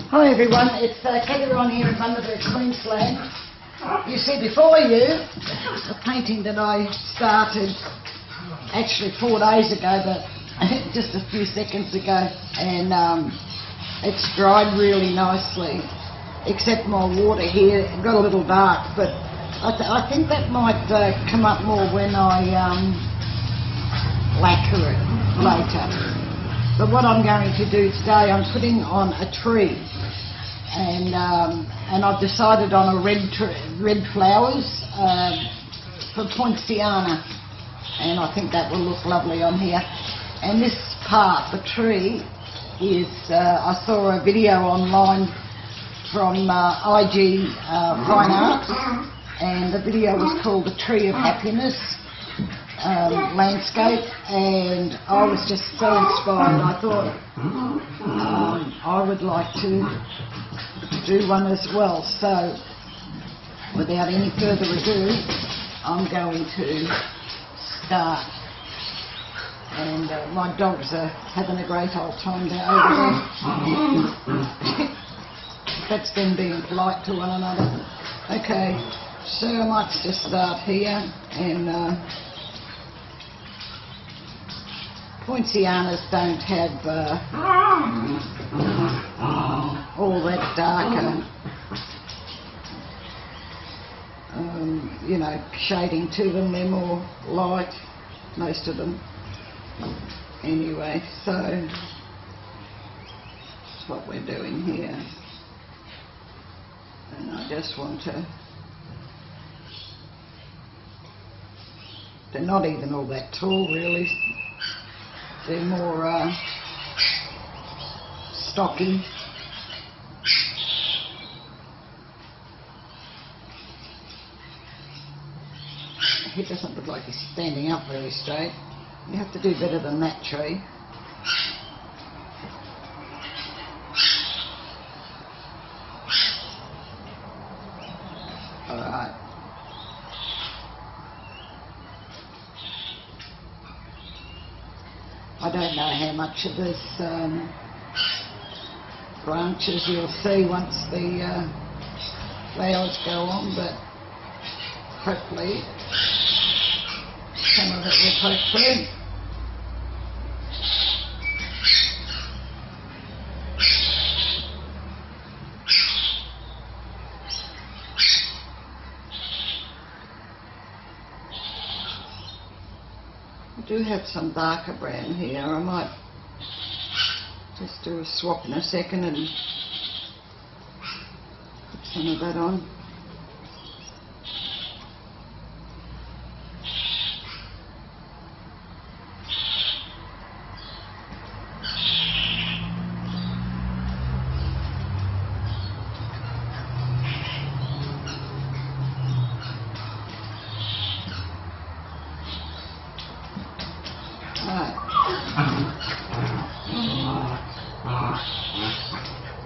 Hi everyone, it's Kathie here in Bundaberg, Queensland. You see before you a painting that I started actually 4 days ago, but just a few seconds ago, and it's dried really nicely, except my water here got a little dark, but I think that might come up more when I lacquer it later. But what I'm going to do today, I'm putting on a tree, and I've decided on a red flowers for Poinciana, and I think that will look lovely on here. And this part, the tree, is I saw a video online from IG Fine Art, and the video was called The Tree of Happiness landscape, and I was just so inspired. I thought I would like to do one as well. So without any further ado, I'm going to start. And my dogs are having a great old time there over there. That's them being polite to one another. Okay, so I might just start here, and Poincianas don't have all that darker, you know, shading to them. They're more light, most of them. Anyway, so that's what we're doing here. And I just want to, they're not even all that tall really. They're more stocky. He doesn't look like he's standing up very straight. You have to do better than that tree. Alright. I don't know how much of this branches you'll see once the flowers go on, but hopefully some of it will poke through. I do have some darker brown here. I might just do a swap in a second and put some of that on.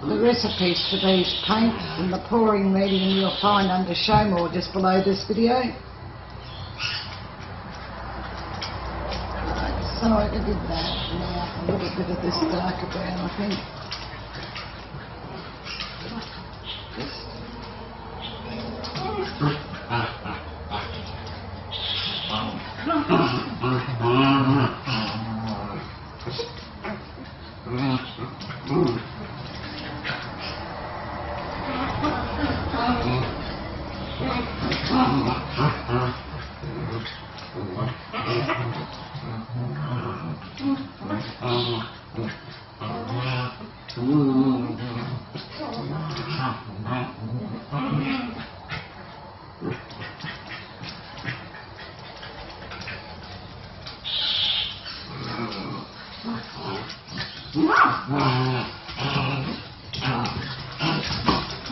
The recipes for these paints and the pouring medium you'll find under show more just below this video. Right, so I did that. Now a little bit of this darker brown, I think.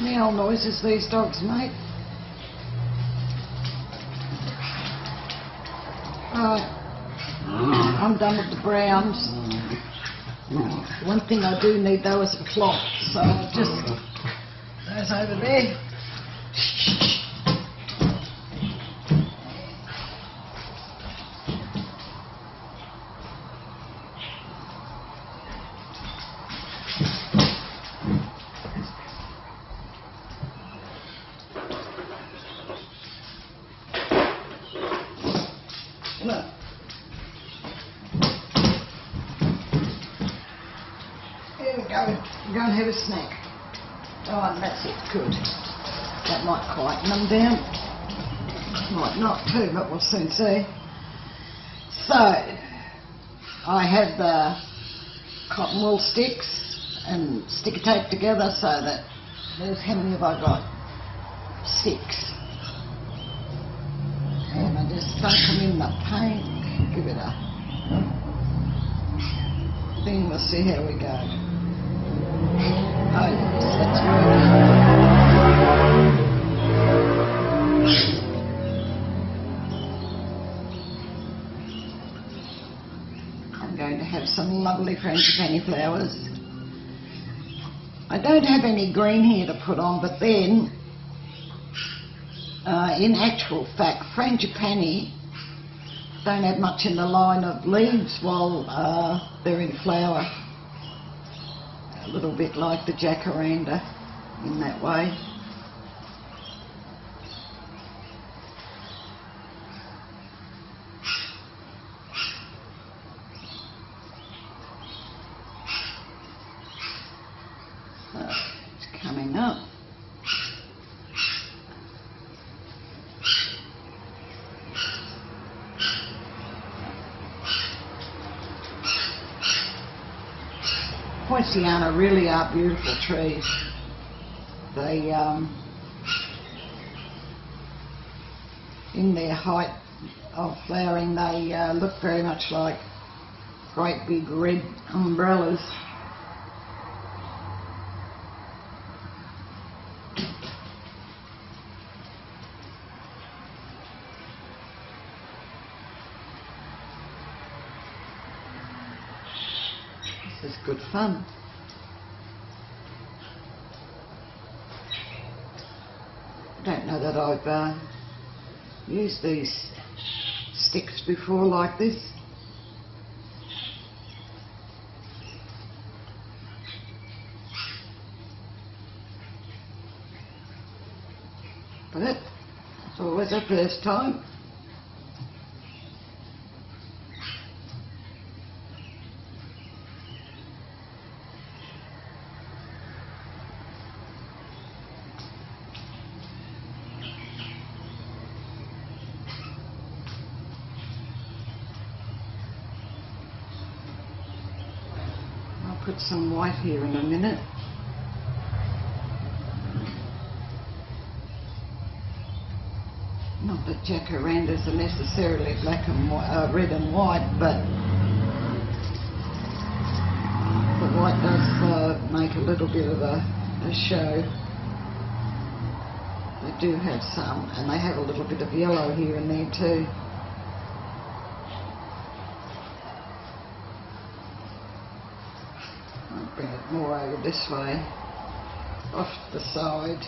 The old noises these dogs make. Right, I'm done with the browns. One thing I do need though is a cloth, so I'll just those over there. have a snack. Oh, that's it, good. That might quieten them down. Might not too, but we'll soon see. So, I have the cotton wool sticks and sticker tape together so that, there's how many have I got? 6. And I just dunk them in the paint, give it a thing, we'll see how we go. Oh yes, that's good. I'm going to have some lovely frangipani flowers. I don't have any green here to put on, but then in actual fact frangipani don't have much in the line of leaves while they're in flower. A little bit like the jacaranda in that way. So it's coming up. Poinciana really are beautiful trees. They, in their height of flowering, they look very much like great big red umbrellas. This is good fun. I don't know that I've used these sticks before like this. But it's always a first time. Put some white here in a minute. Not that jacarandas are necessarily black and white, red and white, but the white does make a little bit of a show. They do have some, and they have a little bit of yellow here and there too. Bring it more over this way, off the side.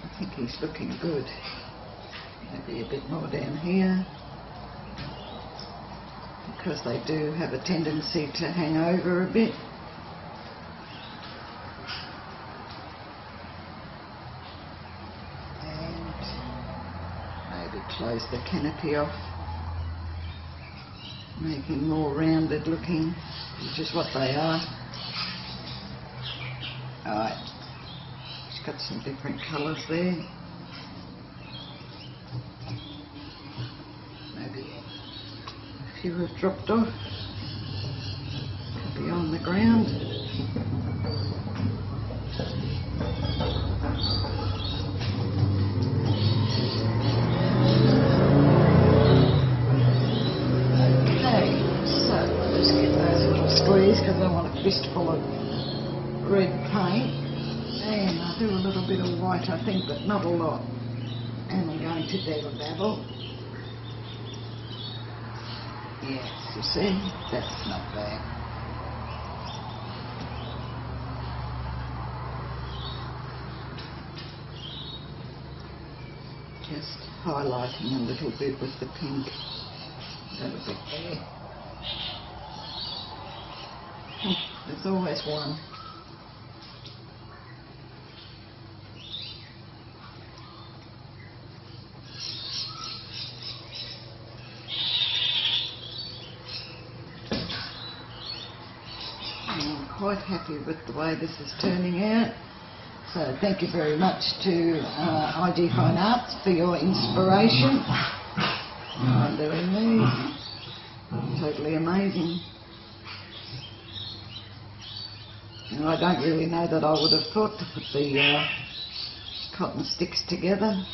I think he's looking good. Maybe a bit more down here, because they do have a tendency to hang over a bit. Close the canopy off, making more rounded looking, which is what they are. Alright, it's got some different colours there. Maybe a few have dropped off, could be on the ground. Because I want a fistful of red paint, and I'll do a little bit of white I think, but not a lot, and I'm going to dabble. Yes, you see, that's not bad. Just highlighting a little bit with the pink, a little bit there. There's always one. quite happy with the way this is turning out. So thank you very much to IG Fine Arts for your inspiration. I'm doing these. Totally amazing. And I don't really know that I would have thought to put the cotton sticks together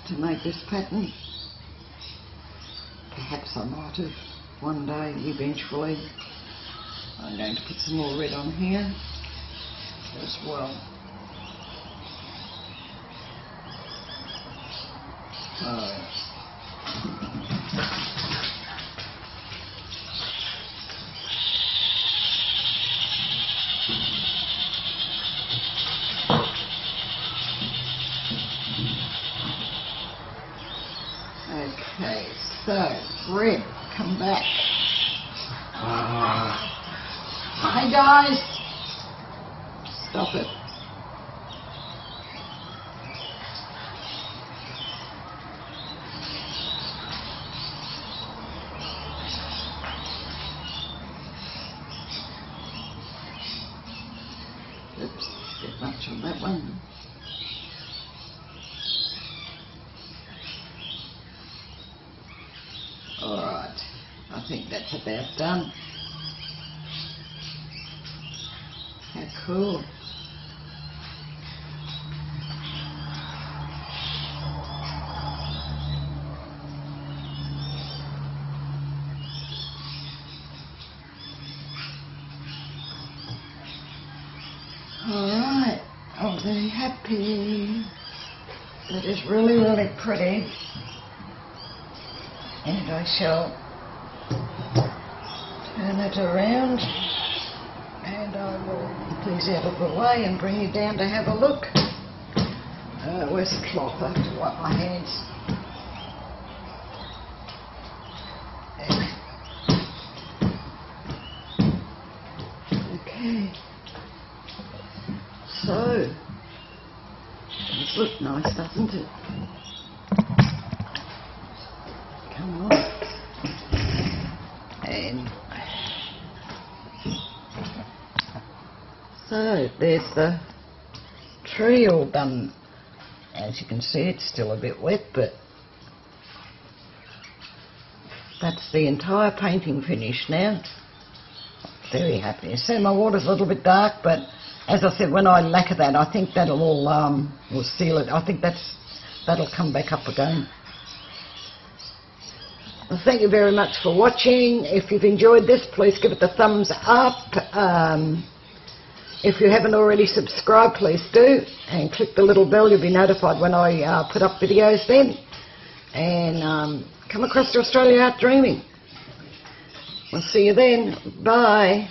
to make this pattern. Perhaps I might have one day eventually. I'm going to put some more red on here as well. Okay, so red, come back. Hey guys, stop it. Oops, a bit much on that one. Alright, I think that's about done. How cool. Alright, I'm very happy. That is really, really pretty. And I shall turn it around and I will put these out of the way and bring you down to have a look. Where's the cloth? I have to wipe my hands. Okay. So, it looks nice, doesn't it? Come on. And so there's the tree all done. As you can see, it's still a bit wet, but that's the entire painting finished now. Very happy. So my water's a little bit dark, but as I said, when I lacquer that, I think that'll all will seal it. I think that'll come back up again. Well, thank you very much for watching. If you've enjoyed this, please give it the thumbs up. If you haven't already subscribed, please do, and click the little bell. You'll be notified when I put up videos then. And come across to Australia Art Dreaming. We'll see you then. Bye.